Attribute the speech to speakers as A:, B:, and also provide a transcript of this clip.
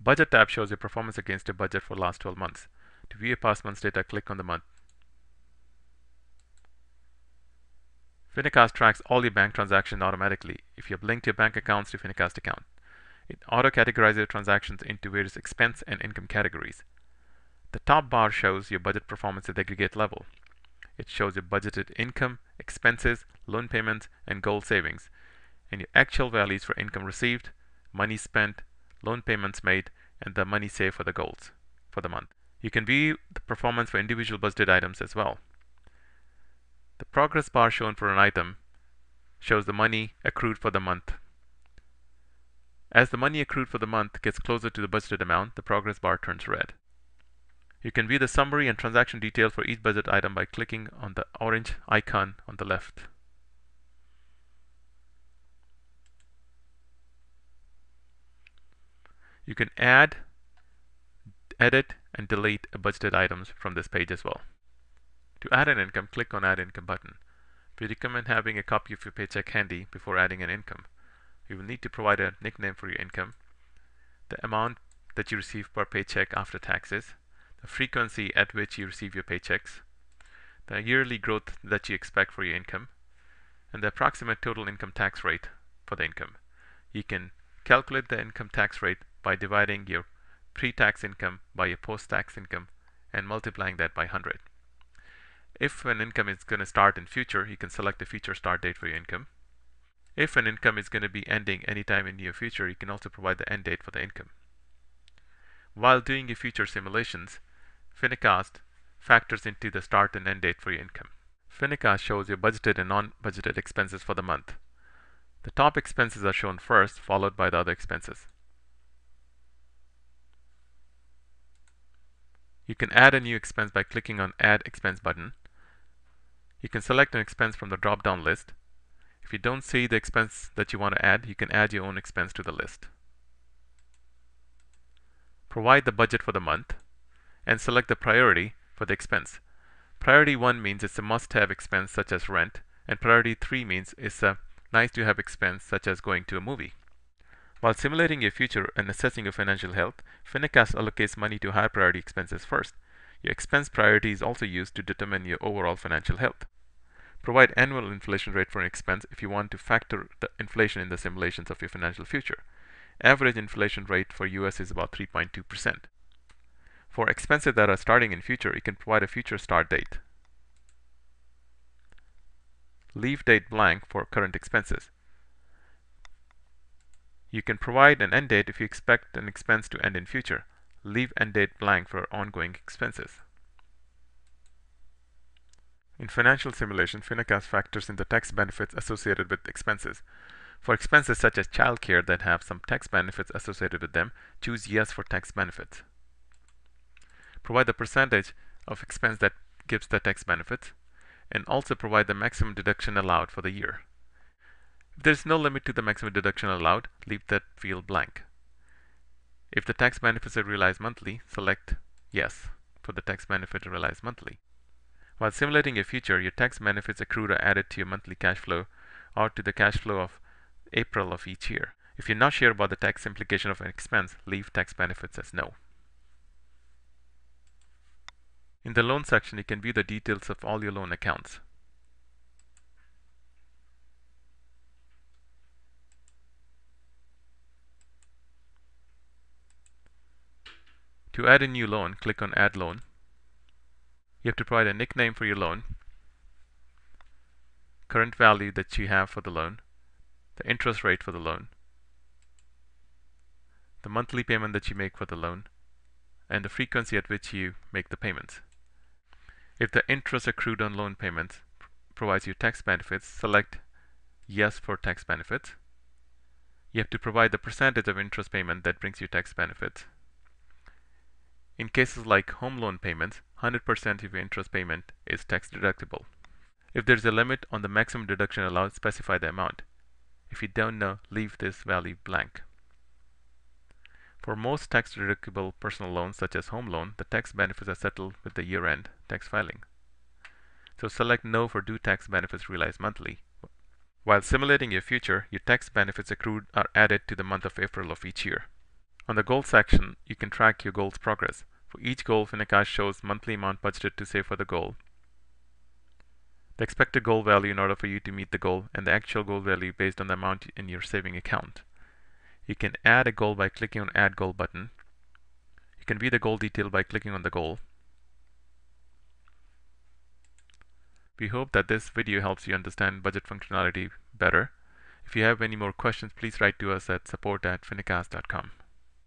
A: Budget tab shows your performance against your budget for the last 12 months. To view your past month's data, click on the month. Finacast tracks all your bank transactions automatically if you have linked your bank accounts to Finacast account. It auto-categorizes your transactions into various expense and income categories. The top bar shows your budget performance at the aggregate level. It shows your budgeted income, expenses, loan payments, and goal savings, and your actual values for income received, money spent, loan payments made, and the money saved for the goals for the month. You can view the performance for individual budgeted items as well. The progress bar shown for an item shows the money accrued for the month. As the money accrued for the month gets closer to the budgeted amount, the progress bar turns red. You can view the summary and transaction details for each budget item by clicking on the orange icon on the left. You can add, edit, and delete budgeted items from this page as well. To add an income, click on Add Income button. We recommend having a copy of your paycheck handy before adding an income. You will need to provide a nickname for your income, the amount that you receive per paycheck after taxes, the frequency at which you receive your paychecks, the yearly growth that you expect for your income, and the approximate total income tax rate for the income. You can calculate the income tax rate by dividing your pre-tax income by your post-tax income and multiplying that by 100. If an income is going to start in future, you can select a future start date for your income. If an income is going to be ending anytime in near future, you can also provide the end date for the income. While doing your future simulations, Finacast factors into the start and end date for your income. Finacast shows your budgeted and non-budgeted expenses for the month. The top expenses are shown first, followed by the other expenses. You can add a new expense by clicking on Add Expense button. You can select an expense from the drop-down list. If you don't see the expense that you want to add, you can add your own expense to the list. Provide the budget for the month and select the priority for the expense. Priority 1 means it's a must-have expense such as rent, and priority 3 means it's a nice-to-have expense such as going to a movie. While simulating your future and assessing your financial health, Finacast allocates money to higher priority expenses first. Your expense priority is also used to determine your overall financial health. Provide annual inflation rate for an expense if you want to factor the inflation in the simulations of your financial future. Average inflation rate for US is about 3.2%. For expenses that are starting in future, you can provide a future start date. Leave date blank for current expenses. You can provide an end date if you expect an expense to end in future. Leave end date blank for ongoing expenses. In financial simulation, Finacast factors in the tax benefits associated with expenses. For expenses such as childcare that have some tax benefits associated with them, choose Yes for tax benefits. Provide the percentage of expense that gives the tax benefits, and also provide the maximum deduction allowed for the year. If there is no limit to the maximum deduction allowed, leave that field blank. If the tax benefits are realized monthly, select Yes for the tax benefit realized monthly. While simulating your future, your tax benefits accrued are added to your monthly cash flow or to the cash flow of April of each year. If you're not sure about the tax implication of an expense, leave tax benefits as no. In the loan section, you can view the details of all your loan accounts. To add a new loan, click on Add Loan. You have to provide a nickname for your loan, current value that you have for the loan, the interest rate for the loan, the monthly payment that you make for the loan, and the frequency at which you make the payments. If the interest accrued on loan payments provides you tax benefits, select Yes for tax benefits. You have to provide the percentage of interest payment that brings you tax benefits. In cases like home loan payments, 100% of your interest payment is tax deductible. If there is a limit on the maximum deduction allowed, specify the amount. If you don't know, leave this value blank. For most tax deductible personal loans such as home loan, the tax benefits are settled with the year-end tax filing. So select No for due tax benefits realized monthly. While simulating your future, your tax benefits accrued are added to the month of April of each year. On the goals section, you can track your goal's progress. For each goal, Finacast shows monthly amount budgeted to save for the goal, the expected goal value in order for you to meet the goal, and the actual goal value based on the amount in your saving account. You can add a goal by clicking on Add Goal button. You can view the goal detail by clicking on the goal. We hope that this video helps you understand budget functionality better. If you have any more questions, please write to us at support@finacast.com.